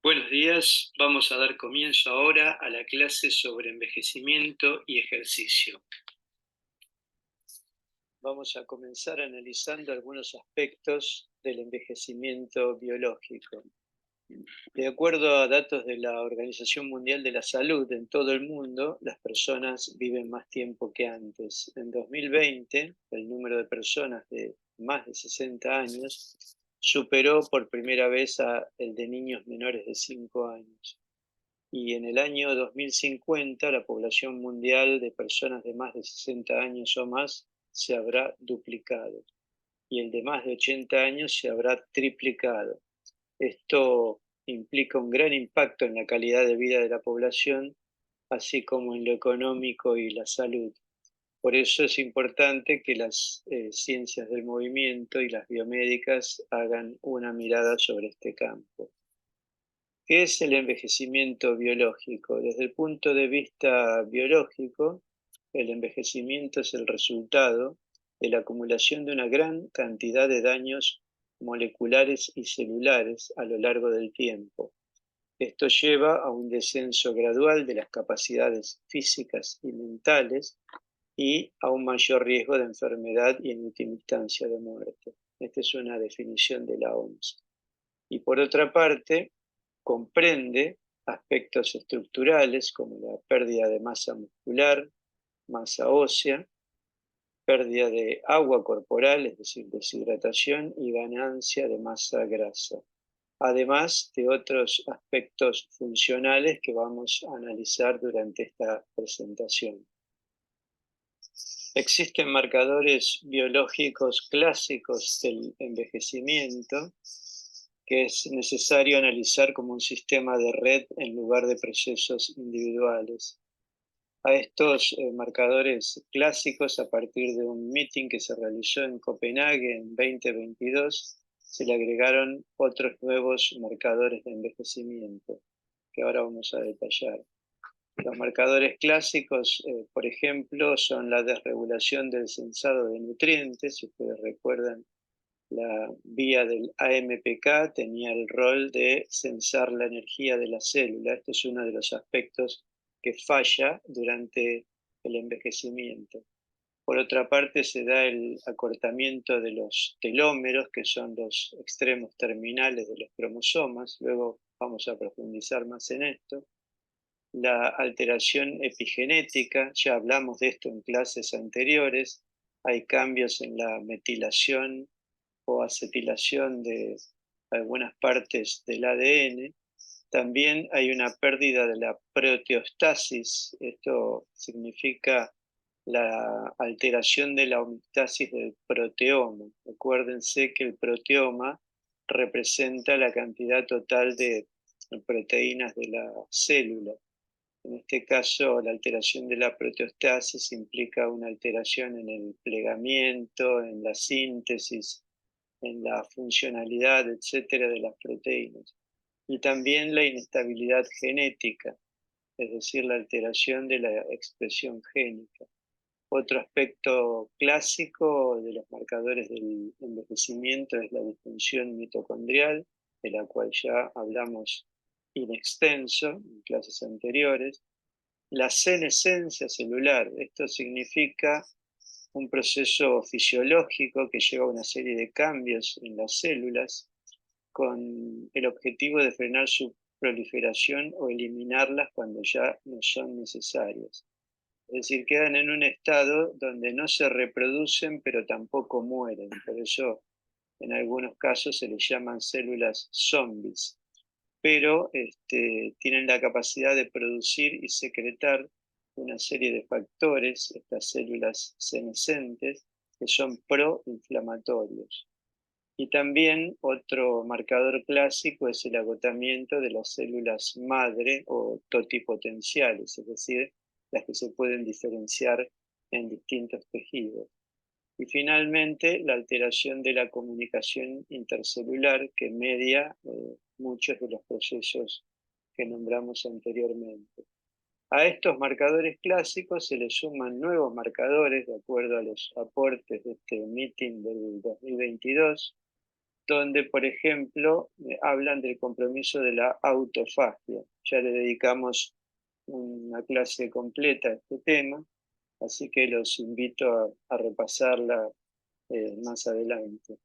Buenos días, vamos a dar comienzo ahora a la clase sobre envejecimiento y ejercicio. Vamos a comenzar analizando algunos aspectos del envejecimiento biológico. De acuerdo a datos de la Organización Mundial de la Salud, en todo el mundo las personas viven más tiempo que antes. En 2020, el número de personas de más de 60 años superó por primera vez a el de niños menores de 5 años. Y en el año 2050 la población mundial de personas de más de 60 años o más se habrá duplicado y el de más de 80 años se habrá triplicado. Esto implica un gran impacto en la calidad de vida de la población, así como en lo económico y la salud. Por eso es importante que las ciencias del movimiento y las biomédicas hagan una mirada sobre este campo. ¿Qué es el envejecimiento biológico? Desde el punto de vista biológico, el envejecimiento es el resultado de la acumulación de una gran cantidad de daños moleculares y celulares a lo largo del tiempo. Esto lleva a un descenso gradual de las capacidades físicas y mentales y a un mayor riesgo de enfermedad y en última instancia de muerte. Esta es una definición de la OMS. Y por otra parte, comprende aspectos estructurales como la pérdida de masa muscular, masa ósea, pérdida de agua corporal, es decir, deshidratación y ganancia de masa grasa, además de otros aspectos funcionales que vamos a analizar durante esta presentación. Existen marcadores biológicos clásicos del envejecimiento que es necesario analizar como un sistema de red en lugar de procesos individuales. A estos marcadores clásicos, a partir de un meeting que se realizó en Copenhague en 2022, se le agregaron otros nuevos marcadores de envejecimiento, que ahora vamos a detallar. Los marcadores clásicos, por ejemplo, son la desregulación del sensado de nutrientes. Si ustedes recuerdan, la vía del AMPK tenía el rol de censar la energía de la célula. Este es uno de los aspectos que falla durante el envejecimiento. Por otra parte, se da el acortamiento de los telómeros, que son los extremos terminales de los cromosomas. Luego vamos a profundizar más en esto. La alteración epigenética, ya hablamos de esto en clases anteriores. Hay cambios en la metilación o acetilación de algunas partes del ADN. También hay una pérdida de la proteostasis. Esto significa la alteración de la homeostasis del proteoma. Acuérdense que el proteoma representa la cantidad total de proteínas de la célula. En este caso, la alteración de la proteostasis implica una alteración en el plegamiento, en la síntesis, en la funcionalidad, etcétera, de las proteínas. Y también la inestabilidad genética, es decir, la alteración de la expresión génica. Otro aspecto clásico de los marcadores del envejecimiento es la disfunción mitocondrial, de la cual ya hablamos in extenso en clases anteriores. La senescencia celular, esto significa un proceso fisiológico que lleva a una serie de cambios en las células con el objetivo de frenar su proliferación o eliminarlas cuando ya no son necesarias. Es decir, quedan en un estado donde no se reproducen pero tampoco mueren. Por eso en algunos casos se les llaman células zombies, pero tienen la capacidad de producir y secretar una serie de factores, estas células senescentes, que son proinflamatorios. Y también otro marcador clásico es el agotamiento de las células madre o totipotenciales, es decir, las que se pueden diferenciar en distintos tejidos. Y finalmente, la alteración de la comunicación intercelular que media muchos de los procesos que nombramos anteriormente. A estos marcadores clásicos se les suman nuevos marcadores de acuerdo a los aportes de este meeting del 2022, donde, por ejemplo, hablan del compromiso de la autofagia. Ya le dedicamos una clase completa a este tema, así que los invito a repasarla más adelante.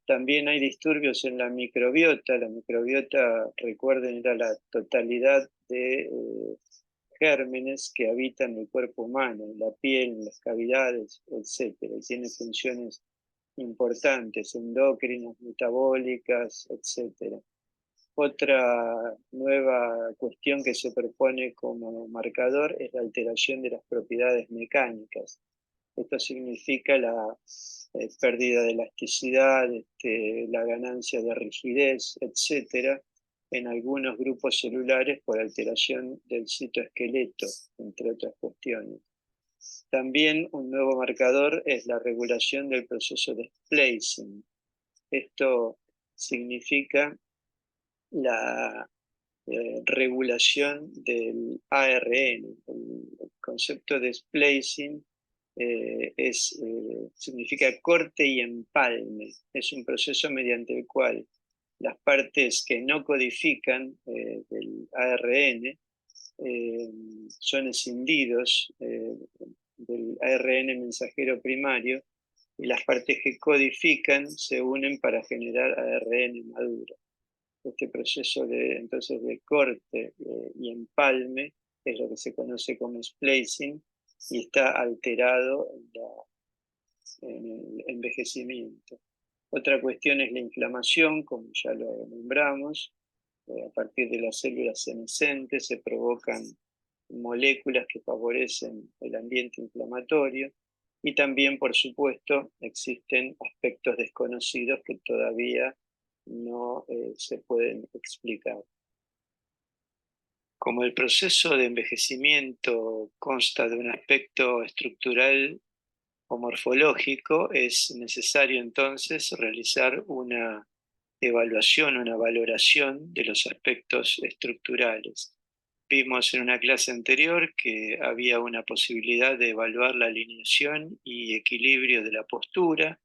También hay disturbios en la microbiota. La microbiota, recuerden, era la totalidad de gérmenes que habitan el cuerpo humano, en la piel, en las cavidades, etc. Y tiene funciones importantes, endocrinas, metabólicas, etc. Otra nueva cuestión que se propone como marcador es la alteración de las propiedades mecánicas. Esto significa la pérdida de elasticidad, la ganancia de rigidez, etc., en algunos grupos celulares por alteración del citoesqueleto, entre otras cuestiones. También un nuevo marcador es la regulación del proceso de splicing. Esto significa la regulación del ARN. El concepto de splicing significa corte y empalme. Es un proceso mediante el cual las partes que no codifican del ARN son escindidos del ARN mensajero primario, y las partes que codifican se unen para generar ARN maduro. Este proceso entonces de corte y empalme es lo que se conoce como splicing y está alterado en el envejecimiento. Otra cuestión es la inflamación, como ya lo nombramos. A partir de las células senescentes se provocan moléculas que favorecen el ambiente inflamatorio, y también, por supuesto, existen aspectos desconocidos que todavía no se pueden explicar. Como el proceso de envejecimiento consta de un aspecto estructural o morfológico, es necesario entonces realizar una evaluación, una valoración de los aspectos estructurales. Vimos en una clase anterior que había una posibilidad de evaluar la alineación y equilibrio de la postura,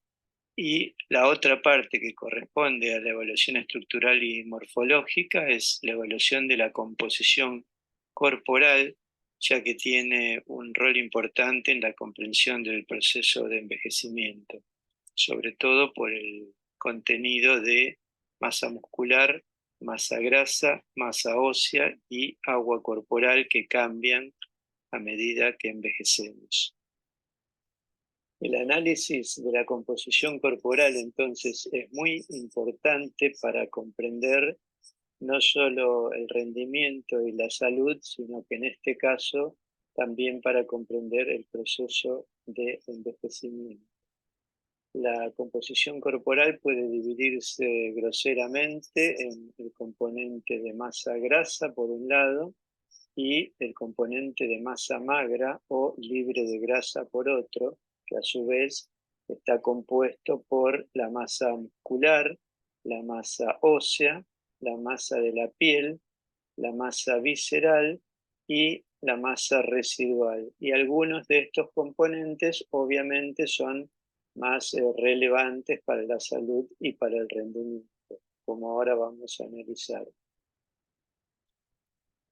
y la otra parte que corresponde a la evaluación estructural y morfológica es la evaluación de la composición corporal, ya que tiene un rol importante en la comprensión del proceso de envejecimiento, sobre todo por el contenido de masa muscular, masa grasa, masa ósea y agua corporal que cambian a medida que envejecemos. El análisis de la composición corporal, entonces, es muy importante para comprender no solo el rendimiento y la salud, sino que en este caso también para comprender el proceso de envejecimiento. La composición corporal puede dividirse groseramente en el componente de masa grasa por un lado y el componente de masa magra o libre de grasa por otro, que a su vez está compuesto por la masa muscular, la masa ósea, la masa de la piel, la masa visceral y la masa residual. Y algunos de estos componentes obviamente son más relevantes para la salud y para el rendimiento, como ahora vamos a analizar.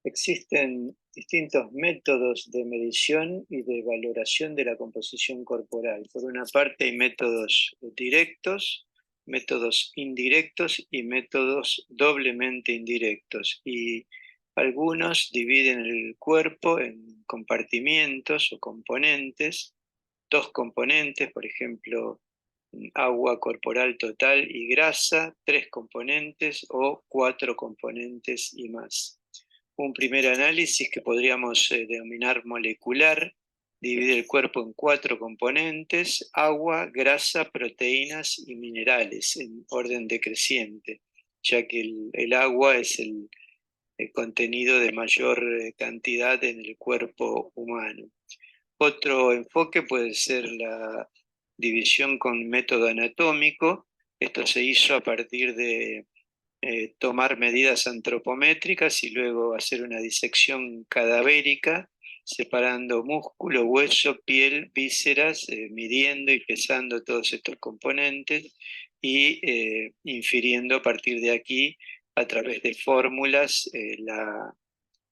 Existen distintos métodos de medición y de valoración de la composición corporal. Por una parte hay métodos directos, métodos indirectos y métodos doblemente indirectos. Y algunos dividen el cuerpo en compartimientos o componentes, dos componentes, por ejemplo, agua corporal total y grasa, tres componentes o cuatro componentes y más. Un primer análisis que podríamos denominar molecular divide el cuerpo en cuatro componentes: agua, grasa, proteínas y minerales, en orden decreciente, ya que el agua es el contenido de mayor cantidad en el cuerpo humano. Otro enfoque puede ser la división con método anatómico. Esto se hizo a partir de tomar medidas antropométricas y luego hacer una disección cadavérica, separando músculo, hueso, piel, vísceras, midiendo y pesando todos estos componentes, y infiriendo a partir de aquí, a través de fórmulas, la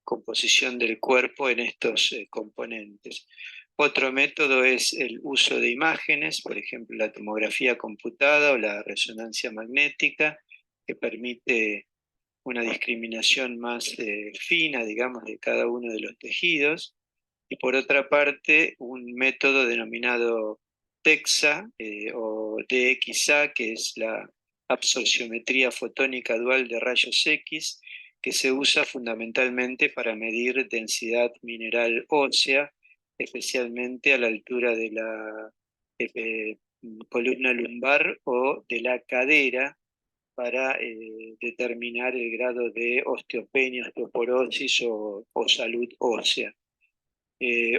composición del cuerpo en estos componentes. Otro método es el uso de imágenes, por ejemplo, la tomografía computada o la resonancia magnética, que permite una discriminación más fina, digamos, de cada uno de los tejidos. Y por otra parte, un método denominado DEXA o DXA, que es la absorciometría fotónica dual de rayos X, que se usa fundamentalmente para medir densidad mineral ósea, especialmente a la altura de la eh, columna lumbar o de la cadera, para determinar el grado de osteopenia, osteoporosis o salud ósea.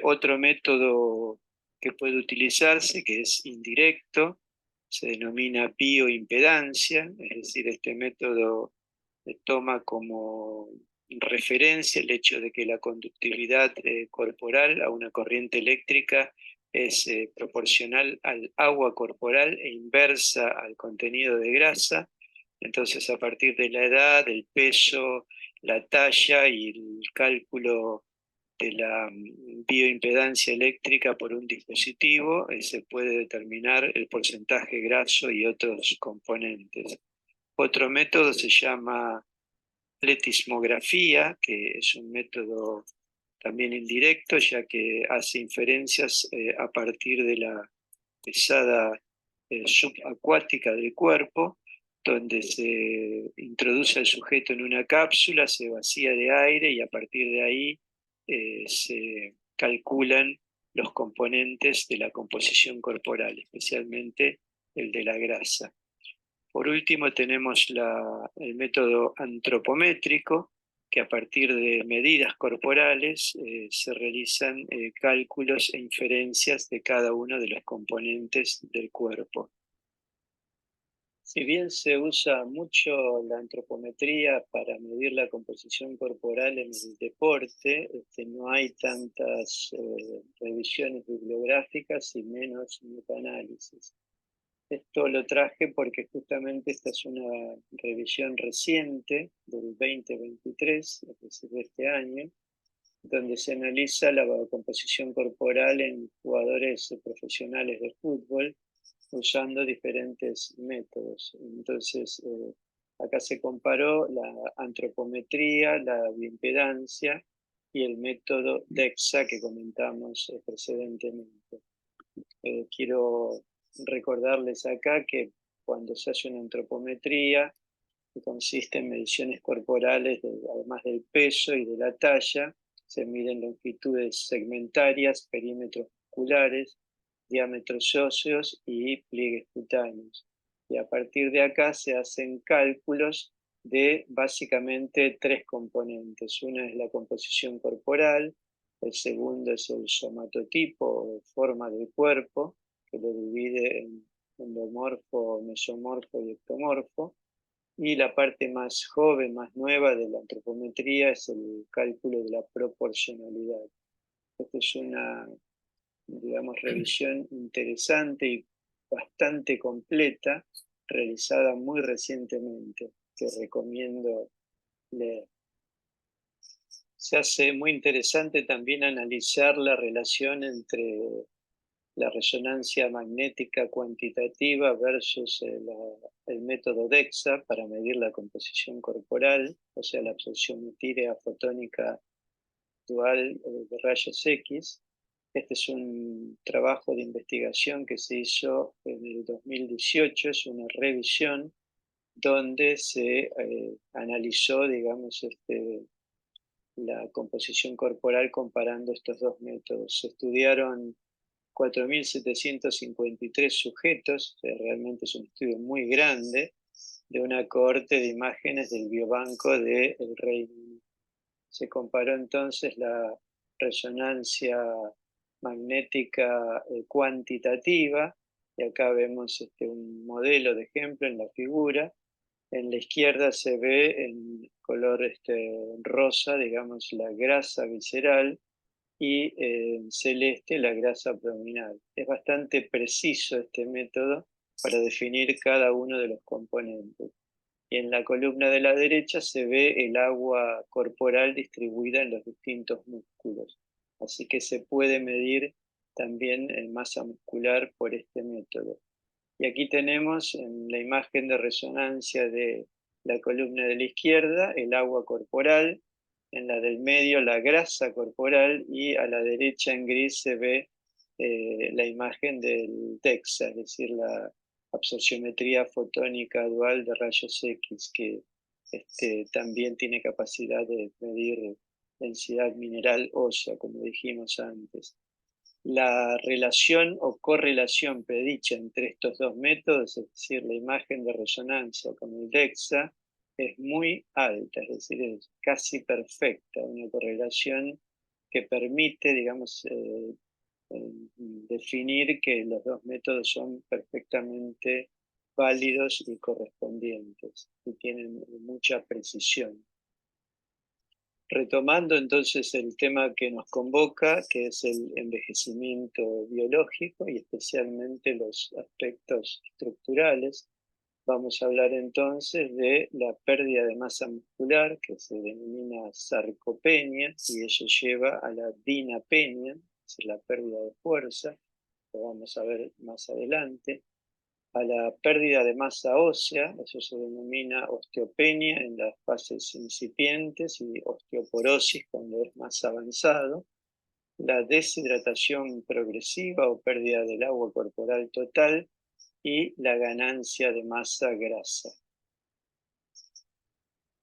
Otro método que puede utilizarse, que es indirecto, se denomina bioimpedancia, es decir, este método toma como referencia el hecho de que la conductividad corporal a una corriente eléctrica es proporcional al agua corporal e inversa al contenido de grasa. Entonces, a partir de la edad, el peso, la talla y el cálculo de la bioimpedancia eléctrica por un dispositivo, se puede determinar el porcentaje graso y otros componentes. Otro método se llama pletismografía, que es un método también indirecto, ya que hace inferencias a partir de la pesada subacuática del cuerpo, donde se introduce al sujeto en una cápsula, se vacía de aire y a partir de ahí se calculan los componentes de la composición corporal, especialmente el de la grasa. Por último, tenemos el método antropométrico, que a partir de medidas corporales se realizan cálculos e inferencias de cada uno de los componentes del cuerpo. Si bien se usa mucho la antropometría para medir la composición corporal en el deporte, no hay tantas revisiones bibliográficas y menos metaanálisis. Esto lo traje porque justamente esta es una revisión reciente del 2023, es decir, de este año, donde se analiza la composición corporal en jugadores profesionales de fútbol usando diferentes métodos. Entonces, acá se comparó la antropometría, la bioimpedancia y el método DEXA que comentamos precedentemente. Quiero recordarles acá que cuando se hace una antropometría, que consiste en mediciones corporales, además del peso y de la talla, se miden longitudes segmentarias, perímetros musculares, diámetros óseos y pliegues cutáneos. Y a partir de acá se hacen cálculos de básicamente tres componentes. Una es la composición corporal, el segundo es el somatotipo o forma del cuerpo, que lo divide en endomorfo, mesomorfo y ectomorfo. Y la parte más joven, más nueva de la antropometría es el cálculo de la proporcionalidad. Esta es una, digamos, revisión interesante y bastante completa, realizada muy recientemente, que recomiendo leer. Se hace muy interesante también analizar la relación entre la resonancia magnética cuantitativa versus el método DEXA para medir la composición corporal, o sea, la absorciometría fotónica dual de rayos X. Este es un trabajo de investigación que se hizo en el 2018, es una revisión donde se analizó, digamos, la composición corporal comparando estos dos métodos. Se estudiaron 4.753 sujetos, realmente es un estudio muy grande, de una cohorte de imágenes del biobanco del Reino Unido. Se comparó entonces la resonancia magnética cuantitativa, y acá vemos un modelo de ejemplo en la figura. En la izquierda se ve en color rosa, digamos, la grasa visceral, y en celeste la grasa abdominal. Es bastante preciso este método para definir cada uno de los componentes. Y en la columna de la derecha se ve el agua corporal distribuida en los distintos músculos. Así que se puede medir también masa muscular por este método. Y aquí tenemos en la imagen de resonancia de la columna de la izquierda el agua corporal, en la del medio la grasa corporal y a la derecha en gris se ve la imagen del DEXA, es decir, la absorciometría fotónica dual de rayos X, que también tiene capacidad de medir densidad mineral ósea, como dijimos antes. La relación o correlación predicha entre estos dos métodos, es decir, la imagen de resonancia con el DEXA, es muy alta, es decir, es casi perfecta, una correlación que permite, digamos, definir que los dos métodos son perfectamente válidos y correspondientes, y tienen mucha precisión. Retomando entonces el tema que nos convoca, que es el envejecimiento biológico y especialmente los aspectos estructurales, vamos a hablar entonces de la pérdida de masa muscular, que se denomina sarcopenia, y eso lleva a la dinapenia, es la pérdida de fuerza, lo vamos a ver más adelante, a la pérdida de masa ósea, eso se denomina osteopenia en las fases incipientes y osteoporosis cuando es más avanzado, la deshidratación progresiva o pérdida del agua corporal total y la ganancia de masa grasa.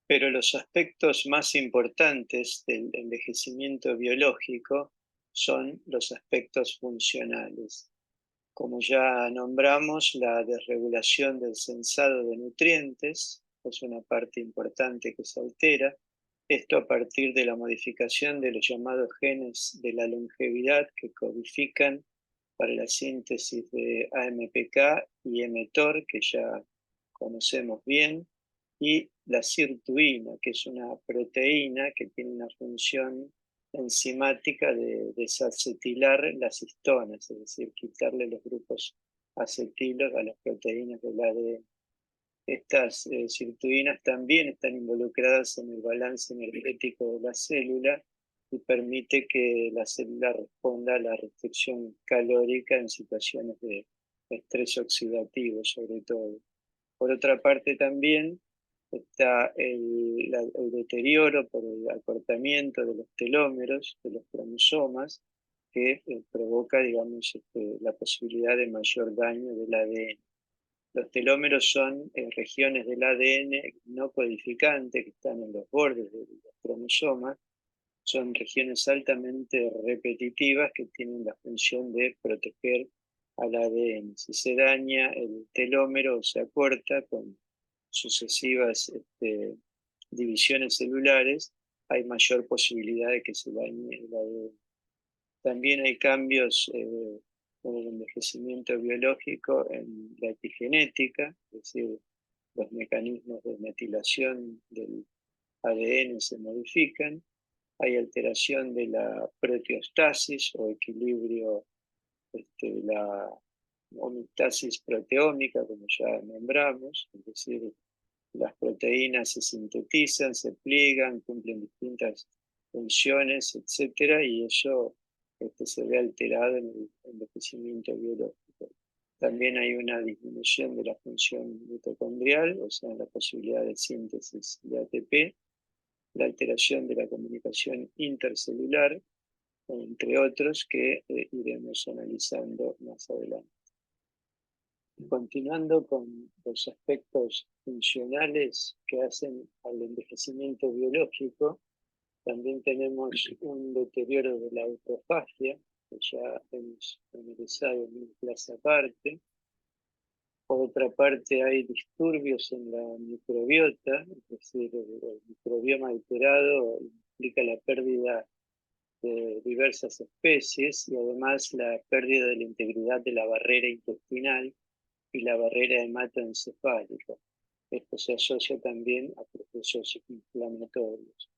Pero los aspectos más importantes del envejecimiento biológico son los aspectos funcionales. Como ya nombramos, la desregulación del sensado de nutrientes es una parte importante que se altera. Esto a partir de la modificación de los llamados genes de la longevidad que codifican para la síntesis de AMPK y mTOR, que ya conocemos bien, y la sirtuina, que es una proteína que tiene una función enzimática de desacetilar las histonas, es decir, quitarle los grupos acetilos a las proteínas del ADN. Estas sirtuinas también están involucradas en el balance energético de la célula y permite que la célula responda a la restricción calórica en situaciones de estrés oxidativo, sobre todo. Por otra parte también está el deterioro por el acortamiento de los telómeros, de los cromosomas, que provoca, digamos, la posibilidad de mayor daño del ADN. Los telómeros son regiones del ADN no codificante que están en los bordes de los cromosomas, son regiones altamente repetitivas que tienen la función de proteger al ADN. Si se daña el telómero o se acorta con sucesivas divisiones celulares, hay mayor posibilidad de que se dañe el ADN. También hay cambios en el envejecimiento biológico en la epigenética, es decir, los mecanismos de metilación del ADN se modifican, hay alteración de la proteostasis o equilibrio, la homeostasis proteómica, como ya nombramos, es decir, las proteínas se sintetizan, se pliegan, cumplen distintas funciones, etcétera, y eso se ve alterado en el envejecimiento biológico. También hay una disminución de la función mitocondrial, o sea, la posibilidad de síntesis de ATP, la alteración de la comunicación intercelular, entre otros que iremos analizando más adelante. Continuando con los aspectos funcionales que hacen al envejecimiento biológico, también tenemos un deterioro de la autofagia, que ya hemos analizado en una clase aparte. Por otra parte, hay disturbios en la microbiota, es decir, el microbioma alterado implica la pérdida de diversas especies y además la pérdida de la integridad de la barrera intestinal y la barrera hematoencefálica. Esto se asocia también a procesos inflamatorios.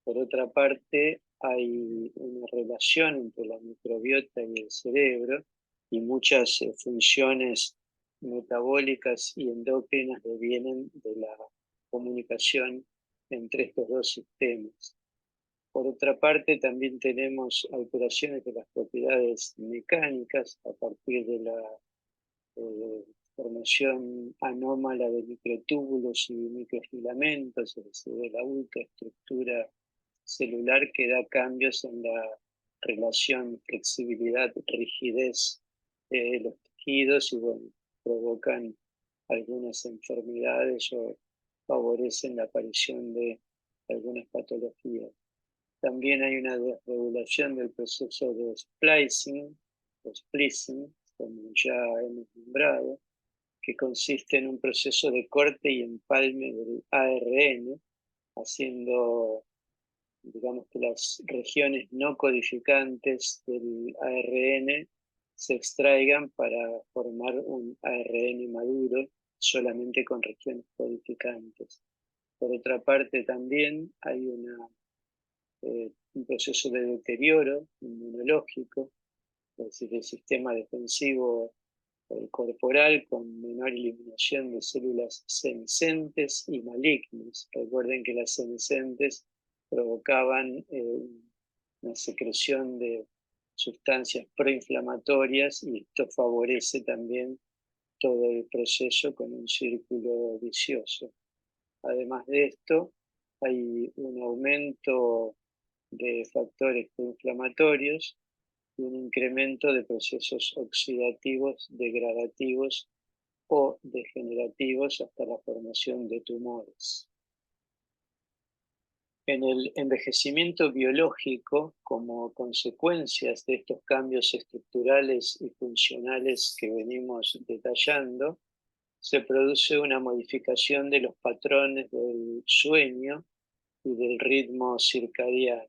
Por otra parte, hay una relación entre la microbiota y el cerebro y muchas funciones metabólicas y endócrinas devienen de la comunicación entre estos dos sistemas. Por otra parte, también tenemos alteraciones de las propiedades mecánicas a partir de la formación anómala de microtúbulos y microfilamentos, es decir, de la ultraestructura celular que da cambios en la relación flexibilidad-rigidez de los tejidos y bueno, provocan algunas enfermedades o favorecen la aparición de algunas patologías. También hay una desregulación del proceso de splicing, o splicing, como ya hemos nombrado, que consiste en un proceso de corte y empalme del ARN, haciendo, digamos, que las regiones no codificantes del ARN se extraigan para formar un ARN maduro solamente con regiones codificantes. Por otra parte, también hay un proceso de deterioro inmunológico, es decir, el sistema defensivo corporal con menor eliminación de células senescentes y malignas. Recuerden que las senescentes provocaban una secreción de sustancias proinflamatorias y esto favorece también todo el proceso con un círculo vicioso. Además de esto, hay un aumento de factores proinflamatorios y un incremento de procesos oxidativos, degradativos o degenerativos hasta la formación de tumores. En el envejecimiento biológico, como consecuencias de estos cambios estructurales y funcionales que venimos detallando, se produce una modificación de los patrones del sueño y del ritmo circadiano.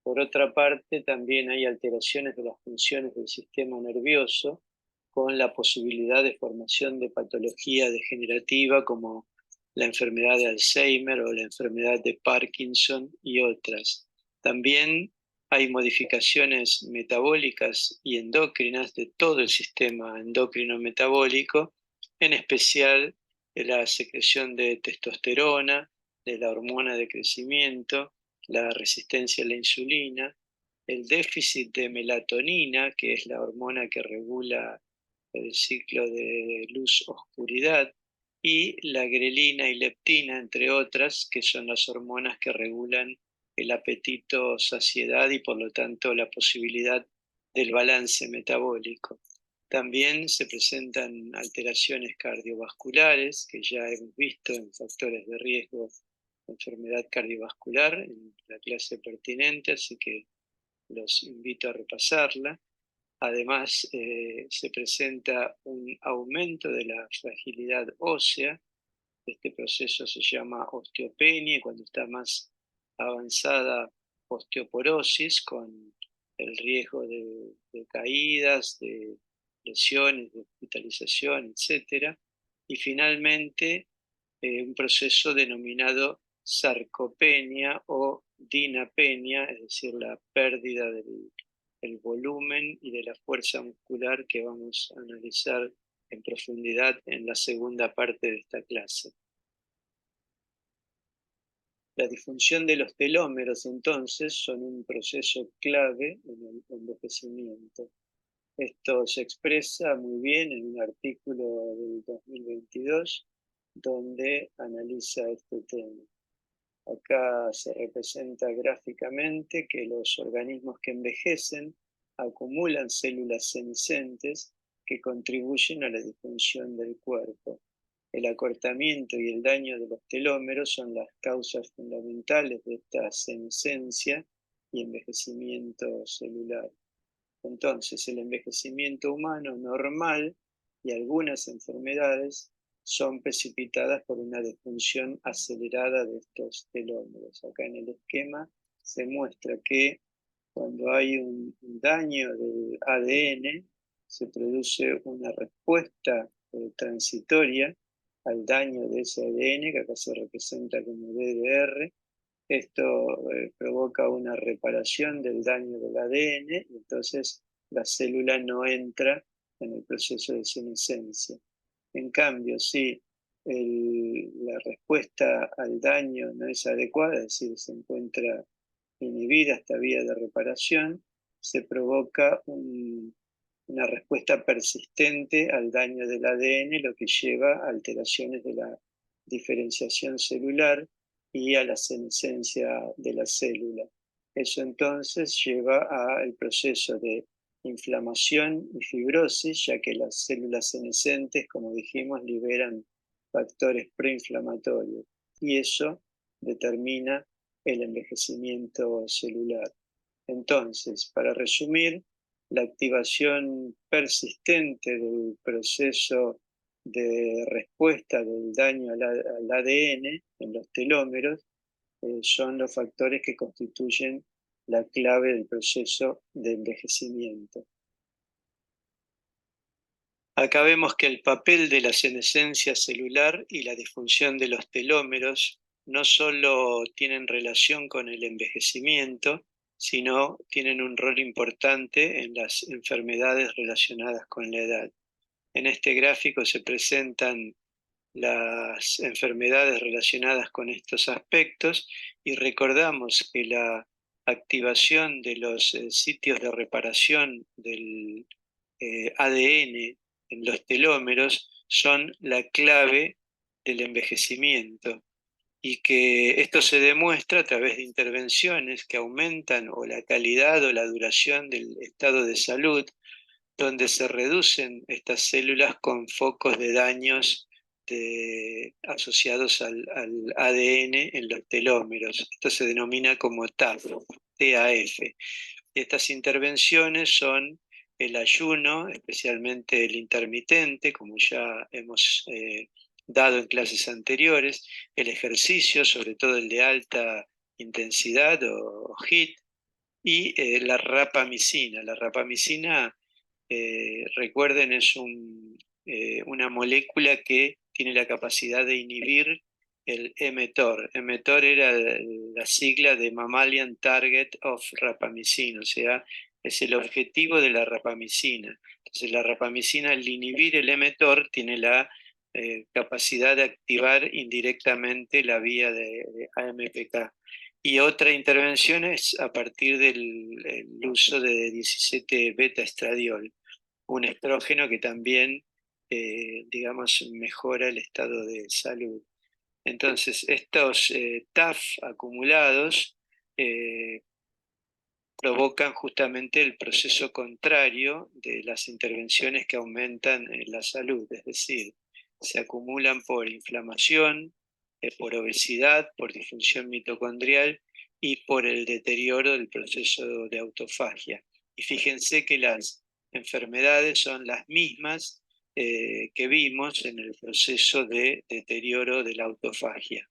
Por otra parte, también hay alteraciones de las funciones del sistema nervioso, con la posibilidad de formación de patología degenerativa como la enfermedad de Alzheimer o la enfermedad de Parkinson y otras. También hay modificaciones metabólicas y endócrinas de todo el sistema endocrino metabólico, en especial de la secreción de testosterona, de la hormona de crecimiento, la resistencia a la insulina, el déficit de melatonina, que es la hormona que regula el ciclo de luz-oscuridad, y la grelina y leptina, entre otras, que son las hormonas que regulan el apetito, saciedad y por lo tanto la posibilidad del balance metabólico. También se presentan alteraciones cardiovasculares, que ya hemos visto en factores de riesgo de enfermedad cardiovascular en la clase pertinente, así que los invito a repasarla. Además, se presenta un aumento de la fragilidad ósea. Este proceso se llama osteopenia y cuando está más avanzada, osteoporosis, con el riesgo de caídas, de lesiones, de hospitalización, etc. Y finalmente, un proceso denominado sarcopenia o dinapenia, es decir, la pérdida del volumen y de la fuerza muscular que vamos a analizar en profundidad en la segunda parte de esta clase. La disfunción de los telómeros, entonces, son un proceso clave en el envejecimiento. Esto se expresa muy bien en un artículo del 2022 donde analiza este tema. Acá se representa gráficamente que los organismos que envejecen acumulan células senescentes que contribuyen a la disfunción del cuerpo. El acortamiento y el daño de los telómeros son las causas fundamentales de esta senescencia y envejecimiento celular. Entonces, el envejecimiento humano normal y algunas enfermedades son precipitadas por una disfunción acelerada de estos telómeros. Acá en el esquema se muestra que cuando hay un daño del ADN, se produce una respuesta transitoria al daño de ese ADN, que acá se representa como DDR. Esto provoca una reparación del daño del ADN y entonces la célula no entra en el proceso de senescencia. En cambio, si la respuesta al daño no es adecuada, es decir, se encuentra inhibida esta vía de reparación, se provoca una respuesta persistente al daño del ADN, lo que lleva a alteraciones de la diferenciación celular y a la senescencia de la célula. Eso entonces lleva al proceso de inflamación y fibrosis, ya que las células senescentes, como dijimos, liberan factores proinflamatorios y eso determina el envejecimiento celular. Entonces, para resumir, la activación persistente del proceso de respuesta del daño al ADN en los telómeros son los factores que constituyen la clave del proceso de envejecimiento. Acá vemos que el papel de la senescencia celular y la disfunción de los telómeros no solo tienen relación con el envejecimiento, sino tienen un rol importante en las enfermedades relacionadas con la edad. En este gráfico se presentan las enfermedades relacionadas con estos aspectos y recordamos que la activación de los sitios de reparación del ADN en los telómeros son la clave del envejecimiento y que esto se demuestra a través de intervenciones que aumentan o la calidad o la duración del estado de salud, donde se reducen estas células con focos de daños asociados al ADN en los telómeros. Esto se denomina como TAF, TAF. Estas intervenciones son el ayuno, especialmente el intermitente, como ya hemos dado en clases anteriores, el ejercicio, sobre todo el de alta intensidad o HIIT, y la rapamicina. La rapamicina, recuerden, es una molécula que tiene la capacidad de inhibir el mTOR. mTOR era la sigla de Mammalian Target of Rapamycin, o sea, es el objetivo de la rapamicina. Entonces la rapamicina, al inhibir el mTOR, tiene la capacidad de activar indirectamente la vía de AMPK. Y otra intervención es a partir del uso de 17 beta-estradiol, un estrógeno que también, digamos, mejora el estado de salud. Entonces, estos TAF acumulados provocan justamente el proceso contrario de las intervenciones que aumentan la salud, es decir, se acumulan por inflamación, por obesidad, por disfunción mitocondrial y por el deterioro del proceso de autofagia. Y fíjense que las enfermedades son las mismas que vimos en el proceso de deterioro de la autofagia.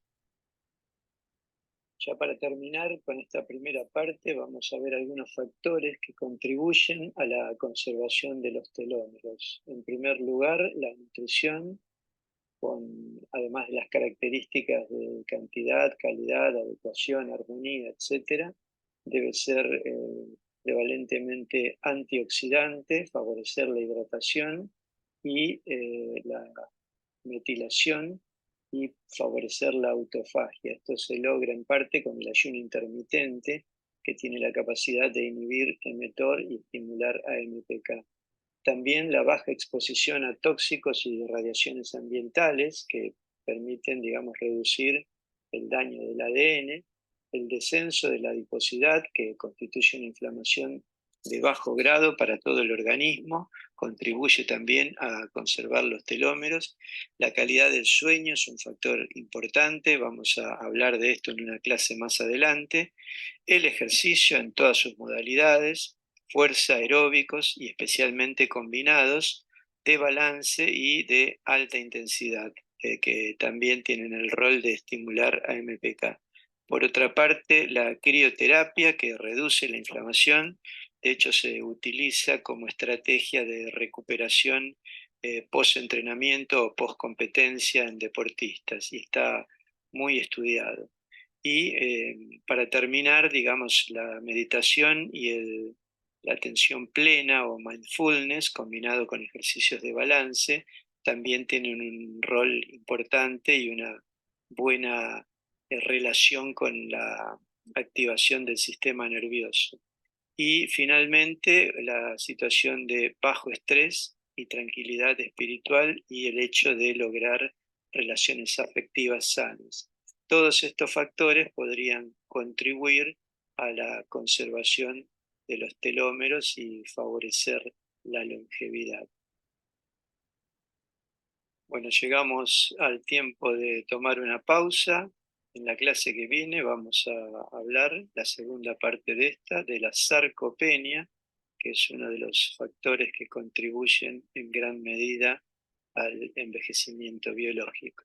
Ya para terminar con esta primera parte, vamos a ver algunos factores que contribuyen a la conservación de los telómeros. En primer lugar, la nutrición, además de las características de cantidad, calidad, adecuación, armonía, etc., debe ser prevalentemente antioxidante, favorecer la hidratación y la metilación y favorecer la autofagia. Esto se logra en parte con el ayuno intermitente, que tiene la capacidad de inhibir mTOR y estimular AMPK. También la baja exposición a tóxicos y radiaciones ambientales que permiten, digamos, reducir el daño del ADN, el descenso de la adiposidad, que constituye una inflamación de bajo grado para todo el organismo, contribuye también a conservar los telómeros. La calidad del sueño es un factor importante, vamos a hablar de esto en una clase más adelante. El ejercicio en todas sus modalidades, fuerza, aeróbicos y especialmente combinados, de balance y de alta intensidad, que también tienen el rol de estimular AMPK. Por otra parte, la crioterapia, que reduce la inflamación, de hecho se utiliza como estrategia de recuperación post-entrenamiento o post-competencia en deportistas y está muy estudiado. Y para terminar, digamos, la meditación y la atención plena o mindfulness combinado con ejercicios de balance también tienen un rol importante y una buena relación con la activación del sistema nervioso. Y finalmente, la situación de bajo estrés y tranquilidad espiritual y el hecho de lograr relaciones afectivas sanas. Todos estos factores podrían contribuir a la conservación de los telómeros y favorecer la longevidad. Bueno, llegamos al tiempo de tomar una pausa. En la clase que viene vamos a hablar, la segunda parte de esta, de la sarcopenia, que es uno de los factores que contribuyen en gran medida al envejecimiento biológico.